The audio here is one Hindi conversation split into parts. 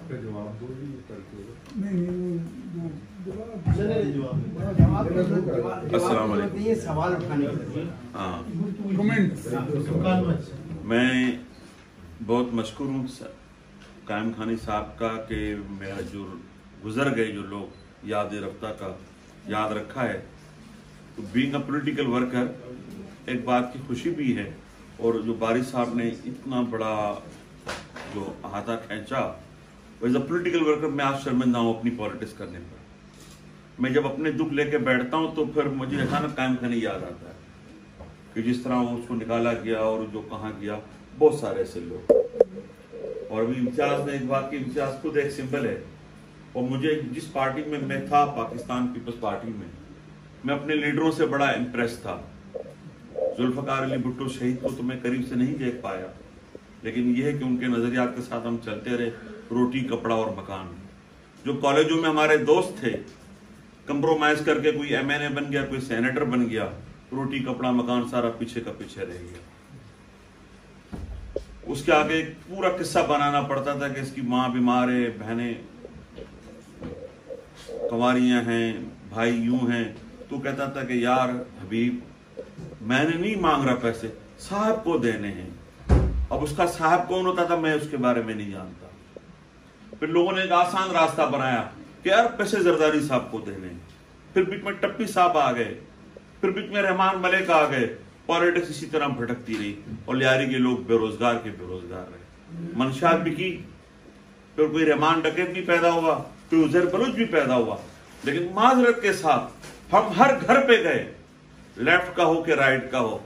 जवाब दो अस्सलाम वालेकुम। सवाल उठाने मैं बहुत मशकूर हूँ कायम खानी साहब का कि मेरा जो गुजर गए जो लोग याद रफ्ता का याद रखा है। तो बीइंग अ पॉलिटिकल वर्कर एक बात की खुशी भी है, और जो बारी साहब ने इतना बड़ा जो अहाता खींचा, एज अ पॉलिटिकल वर्कर मैं आज शर्मिंदा हूँ अपनी पॉलिटिक्स करने पर। मैं जब अपने दुख लेके बैठता हूँ तो फिर मुझे अचानक कायम खानी याद आता है कि जिस तरह वो उसको निकाला गया और जो कहाँ गया, बहुत सारे ऐसे लोग। और अभी इम्तियाज ने एक बात की, इम्तियाज खुद एक सिंबल है। और मुझे जिस पार्टी में मैं था, पाकिस्तान पीपल्स पार्टी में, मैं अपने लीडरों से बड़ा इम्प्रेस था। जुल्फकार अली भुट्टो शहीद को तो मैं करीब से नहीं देख पाया, लेकिन यह है कि उनके नजरियात के साथ हम चलते रहे। रोटी, कपड़ा और मकान। जो कॉलेजों में हमारे दोस्त थे, कंप्रोमाइज करके कोई एमएनए बन गया, कोई सेनेटर बन गया, रोटी, कपड़ा, मकान सारा पीछे का पीछे रह गया। उसके आगे पूरा किस्सा बनाना पड़ता था कि इसकी माँ बीमार है, बहनें कंवारियां हैं, भाई यूं हैं। तो कहता था कि यार हबीब, मैंने नहीं मांग रहा पैसे, साहब को देने हैं। अब उसका साहब कौन होता था मैं उसके बारे में नहीं जानता। फिर लोगों ने एक आसान रास्ता बनाया कि यार पैसे जरदारी साहब को देने। फिर बीच में टप्पी साहब आ गए, फिर बीच में रहमान मलिक आ गए। पॉलिटिक्स इसी तरह भटकती रही और लियारी के लोग बेरोजगार के बेरोजगार रहे। मंशात भी की, फिर कोई रहमान डकैत भी पैदा हुआ, कोई उजैर बलूच भी पैदा हुआ। लेकिन माजरत के साथ हम हर घर पे गए, लेफ्ट का हो कि राइट का हो,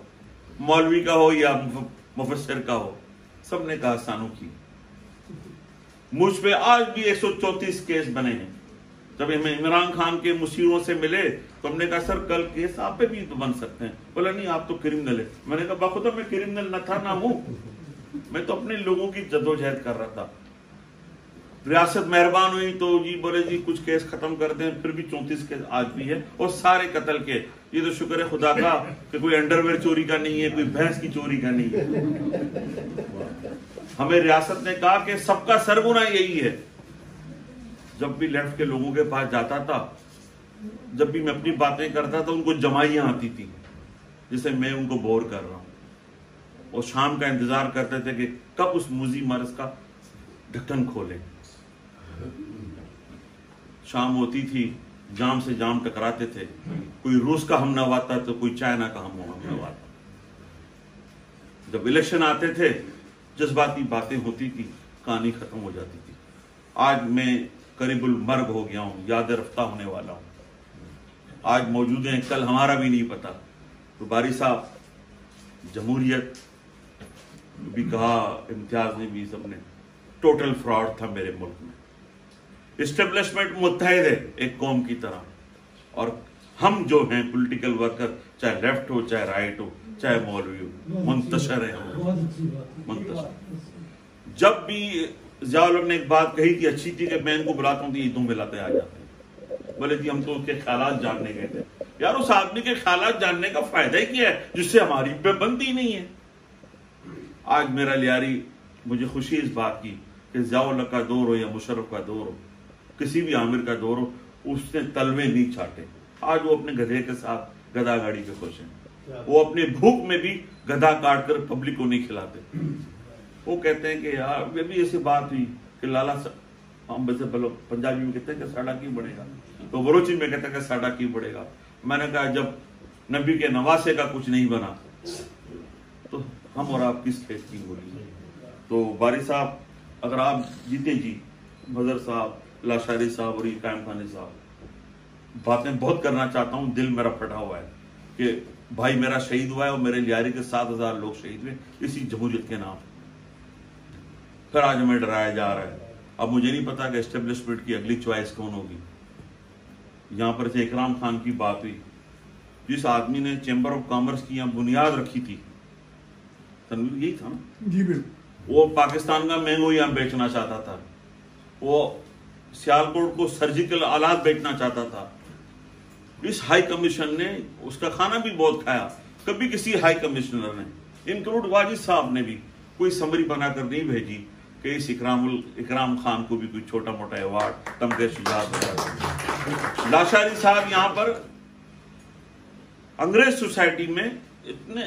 मौलवी का हो या मुफस्सिर का हो, सबने कहा सानू की। मुझ पे आज भी 134 केस बने हैं। जब हमें इमरान खान के मुशीरों से मिले तो हमने कहा सर कल केस आप पे भी तो बन सकते हैं। बोला नहीं, आप तो क्रिमिनल है। मैंने कहा बाखुदा मैं क्रिमिनल न था ना हूं, मैं तो अपने लोगों की जद्दोजहद कर रहा था। रियासत मेहरबान हुई तो जी बोले जी कुछ केस खत्म कर दें, फिर भी 34 केस आज भी है, और सारे कत्ल के। ये तो शुक्र है खुदा का कि कोई अंडरवेयर चोरी का नहीं है, कोई भैंस की चोरी का नहीं है। हमें रियासत ने कहा कि सबका सरगुना यही है। जब भी लेफ्ट के लोगों के पास जाता था, जब भी मैं अपनी बातें करता था, उनको जमाइयां आती थी जिसे मैं उनको बोर कर रहा हूं। और शाम का इंतजार करते थे कि कब उस मुजी मर्ज का ढक्कन खोले। शाम होती थी, जाम से जाम टकराते थे। कोई रूस का हमला आता तो कोई चाइना का हमला आता। जब इलेक्शन आते थे, जज्बाती बातें होती थी, कहानी खत्म हो जाती थी। आज मैं करीबुल मर्ग हो गया हूं, याद रफ्ता होने वाला हूं। आज मौजूद हैं, कल हमारा भी नहीं पता। तो बारी साहब, जमहूरियत भी कहा, इम्तियाज ने भी, सबने, टोटल फ्रॉड था मेरे मुल्क में। इस्टेब्लिशमेंट मुत्तहिद है एक कौम की तरह, और हम जो हैं पॉलिटिकल वर्कर, चाहे लेफ्ट हो चाहे राइट हो चाहे मौलवी हो, मुंतशर है, मुंतशर। जब भी ज़िया-उल-हक ने एक बात कही थी अच्छी थी कि मैं इनको बुलाता हूँ तो ईदों मिलाते आ जाते हैं। बोले जी हम तो उसके ख्यालात जानने गए थे। यार उस आदमी के ख्यालात जानने का फायदा ही क्या है जिससे हमारी बेबंदी नहीं है। आज मेरा लियारी, मुझे खुशी इस बात की कि ज़िया-उल-हक का दौर हो या मुशर्रफ का दौर हो, किसी भी आमिर का दौर हो, उसने तलवे नहीं चाटे। आज वो अपने गधे के साथ गधा गाड़ी पे खुश हैं। वो अपने भूख में भी गधा काट कर पब्लिक को नहीं खिलाते। वो कहते हैं कि यार ये भी ऐसी बात हुई कि लाला हम वैसे पंजाबी में कहते हैं कि साड़ा क्यों बढ़ेगा, तो बलोची में कहते हैं कि साड़ा क्यों बढ़ेगा। मैंने कहा जब नबी के नवासे का कुछ नहीं बना तो हम और आप किस खेत की बोली। तो बारी साहब, अगर आप जीते जी, मजहर साहब, लाशारी साहब और कायम खानी साहब, बातें बहुत करना चाहता हूँ, दिल मेरा फटा हुआ है कि भाई मेरा शहीद हुआ है और मेरे लियारी के 7,000 लोग शहीद हुए इसी जमहूरियत के नाम। फिर आज हमें डराया जा रहा है। अब मुझे नहीं पता कि एस्टेब्लिशमेंट की अगली चॉइस कौन होगी। यहां पर से इकराम खान की बात हुई, जिस आदमी ने चैम्बर ऑफ कॉमर्स की यहाँ बुनियाद रखी थी, तनवीर यही था ना जी, बिल्कुल। वो पाकिस्तान का मैंगो यहाँ बेचना चाहता था, वो सियालकोट को सर्जिकल आलात बेचना चाहता था। इस हाई कमीशन ने उसका खाना भी बहुत खाया। कभी किसी हाई कमिश्नर ने, इंक्लूड वाजिद साहब ने भी, कोई समरी बनाकर नहीं भेजी कि इस इकराम खान को भी कोई छोटा मोटा अवार्ड तमगे शुजात। लाशारी साहब यहाँ पर अंग्रेज सोसाइटी में इतने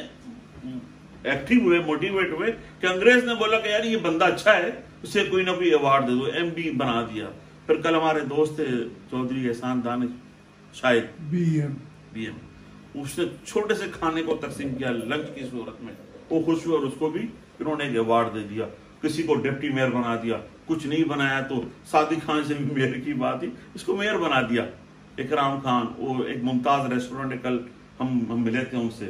एक्टिव हुए, मोटिवेट हुए कि अंग्रेज ने बोला कि यार ये बंदा अच्छा है, उसे कोई ना कोई अवार्ड दे दो, MD बना दिया। फिर कल हमारे दोस्त थे चौधरी एहसान दानिश, शायद BM, उसने छोटे से खाने को तकसीम किया लंच की सूरत में, वो खुश हुए और उसको भी उन्होंने एक अवार्ड दे दिया। किसी को डिप्टी मेयर बना दिया, कुछ नहीं बनाया तो सादिक खान से भी मेयर की बात थी, इसको मेयर बना दिया। इकराम खान, वो एक मुमताज रेस्टोरेंट है, कल हम मिले थे उनसे,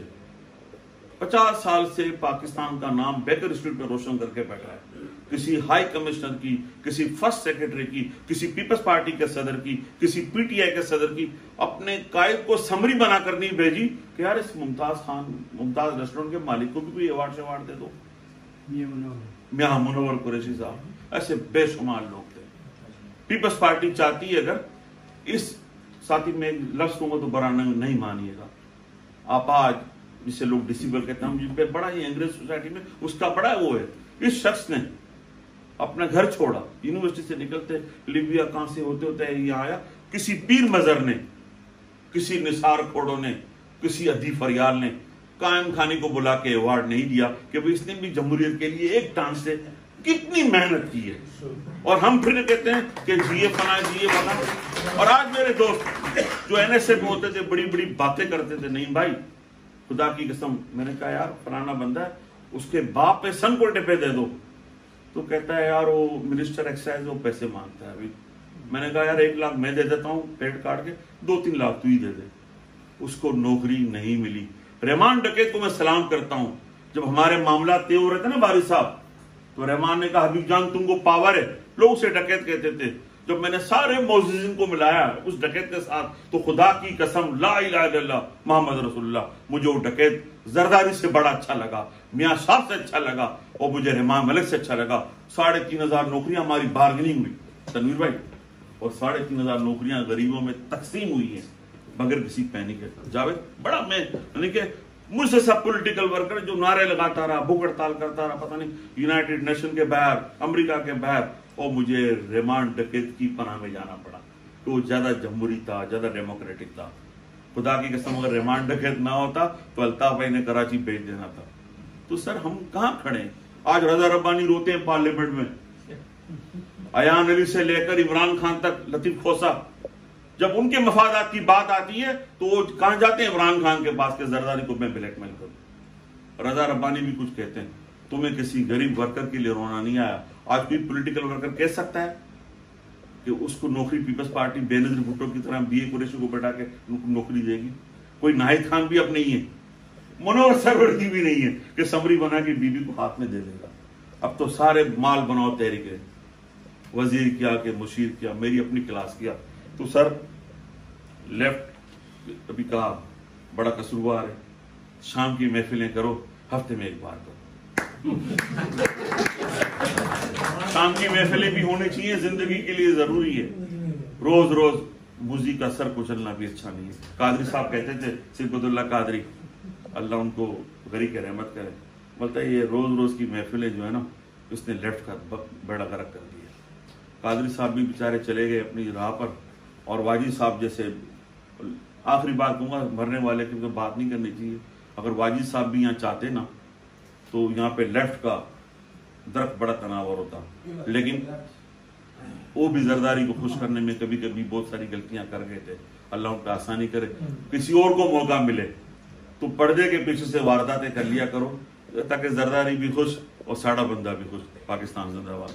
50 साल से पाकिस्तान का नाम बेकर स्ट्रीट पे रोशन करके बैठा है। किसी हाई कमिश्नर की, किसी फर्स्ट सेक्रेटरी की, किसी पीपल्स पार्टी के सदर की, किसी PTI के सदर की, अपने कायद को समरी बनाकर नहीं भेजी कि यार इस मुमताज रेस्टोरेंट के मालिक को भी कोई अवार्ड दे दो। मियां मुनव्वर कुरैशी साहब, ऐसे बेशुमार लोग थे। पीपल्स पार्टी चाहती है, अगर इस साथी में लफ्ज को तो बड़ा नहीं मानिएगा, आप आज जिसे लोग डिसेबल कहते हैं, जिन पे बड़ा ही अंग्रेज सोसाइटी में उसका बड़ा वो है। इस शख्स ने अपना घर छोड़ा, यूनिवर्सिटी से निकलते लीबिया कहां से होते होते यहाँ आया, किसी पीर मजर ने, किसी निसार खोड़ो ने, किसी अदी फरियाल ने कायम खानी को बुला के अवार्ड नहीं दिया कि भाई इसने भी जमहूरियत के लिए एक टांग से कितनी मेहनत की है। और हम फिर कहते हैं कि जिए बना। और आज मेरे दोस्त जो NSA में होते थे, बड़ी बड़ी बातें करते थे, नहीं भाई खुदा की कसम, मैंने कहा यार फलाना बंदा है, उसके बाप पे सन को टिपे दे दो, तो कहता है यार वो मिनिस्टर एक्साइज वो पैसे मांगता है। अभी मैंने कहा यार 1 लाख मैं दे देता हूँ पेट काट के, 2-3 लाख तू ही दे दे। उसको नौकरी नहीं मिली। रहमान डकैत को मैं सलाम करता हूँ। जब हमारे मामला तय हो रहे थे ना बारिश साहब, तो रहमान ने कहा हबीब जान तुमको पावर है, लोग उसे डकैत कहते थे। जब मैंने सारे मौजूदीन को मिलाया उस डकैत के साथ, तो खुदा की कसम ला इलाहा इल्लल्लाह मोहम्मद रसूलुल्लाह, मुझे वो डकैत जरदारी से बड़ा अच्छा लगा, मियां साहब से अच्छा लगा, और मुझे रहमान मलिक से अच्छा लगा। 3,500 नौकरियां हमारी बार्गेनिंग हुई तनवीर भाई, और 3,500 नौकरियां गरीबों में तकसीम हुई है बगैर किसी पैनिक के। जावेद बड़ा मैं यानी कि मुझसे सब पॉलिटिकल वर्कर जो नारे लगाता रहा, भूख हड़ताल करता रहा, पता नहीं यूनाइटेड नेशन के बाहर, अमेरिका के बाहर, और मुझे रहमान डकैत की पनाह में जाना पड़ा। तो ज्यादा जमहूरी था, ज्यादा डेमोक्रेटिक था। खुदा की कसम अगर रहमान डकैत ना होता तो अल्ताफ भाई ने कराची भेज देना था। तो सर हम कहाँ खड़े? आज रजा रब्बानी रोते हैं पार्लियामेंट में, अयान अली से लेकर इमरान खान तक, लतीफ खोसा, जब उनके मफादात की बात आती है तो वो कहां जाते हैं? इमरान खान के पास के जरदारी को मैं ब्लैकमेल करूं। रजा रब्बानी भी कुछ कहते हैं, तुम्हें किसी गरीब वर्कर के लिए रोना नहीं आया। आज कोई पॉलिटिकल वर्कर कह सकता है कि उसको नौकरी पीपल्स पार्टी बेनजीर भुट्टो की तरह BA कुरैशी को बैठा के नौकरी देगी? कोई नाहिद खान भी अब नहीं है, मुनव्वर सरवर की भी नहीं है कि समरी बना के बीबी को हाथ में दे देगा। अब तो सारे माल बनाओ तहरीके, वजीर किया कि मुशीर किया, मेरी अपनी क्लास किया। तो सर लेफ्ट अभी कहा बड़ा कसूरवार है, शाम की महफिलें करो, हफ्ते में 1 बार करो। शाम की महफिलें भी होनी चाहिए, जिंदगी के लिए जरूरी है। रोज रोज मुजी का सर कुचलना भी अच्छा नहीं है। कादरी साहब कहते थे, सिद्दुल्लाह कादरी, अल्लाह उनको गरी के रहमत करे, बोलता है ये रोज रोज की महफिलें जो है ना, उसने लेफ्ट का बेड़ा गर्क कर दिया। कादरी साहब भी बेचारे चले गए अपनी राह पर, और वाजिद साहब जैसे, आखिरी बात कहूंगा, मरने वाले की तो बात नहीं करनी चाहिए। अगर वाजिद साहब भी यहाँ चाहते ना तो यहाँ पे लेफ्ट का दरख्त बड़ा तनावर होता, लेकिन वो भी जरदारी को खुश करने में कभी कभी बहुत सारी गलतियां कर गए थे। अल्लाह उनका आसानी करे, किसी और को मौका मिले तो पर्दे के पीछे से वारदातें कर लिया करो, ताकि जरदारी भी खुश और साड़ा बंदा भी खुश। पाकिस्तान जिंदाबाद।